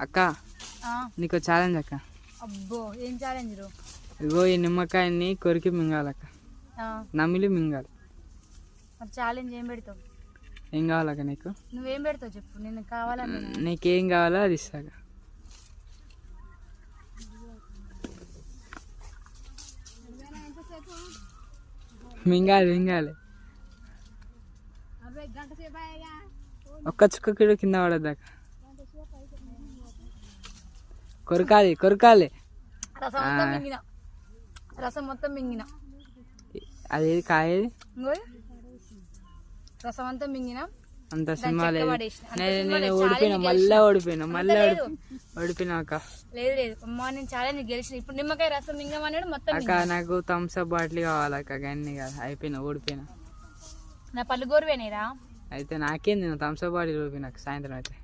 అక్క నీకు ఛాలెంజ్ అక్క. అబ్బో ఏం ఛాలెంజ్? ఇగో ఈ నిమ్మకాయని కొరికి మింగాలక్క, నమిలి మింగాలి. ఛాలెంజ్ ఏం పెడతావు? ఏం కావాలక్క నీకు? నువ్వేం పెడతావు చెప్పు, నేను కావాలని. నీకేం కావాలో అది ఇస్తాక. మింగాలి మింగాలి, ఒక్క చుక్క కిలో కింద పడద్దాక. కొరకాలి కొరకాలి. రసం మొత్తం మింగిన. అదేది కాయేది? రసం అంతా మింగిన. అంత సినిమా లేదు. నేను ఓడిపోయినా, మళ్ళీ ఓడిపోయినా, మళ్ళీ ఓడిపోయినా అక్క. లేదు లేదు అమ్మా, నేను ఛాలెంజ్ గెలిచిన. ఇప్పుడు నిమ్మకాయ రసం మింగమన్నాడు మొత్తం. అక్క నాకు థమ్స్ అప్ బాటిల్ కావాలక్క, అన్నీ కాదు. అయిపోయినా, ఓడిపోయినా. నా పళ్ళు గోరువేనేరా. అయితే నాకేంది, థమ్స్ అప్ బాటిల్ ఓడిపోయినా సాయంత్రం అయితే.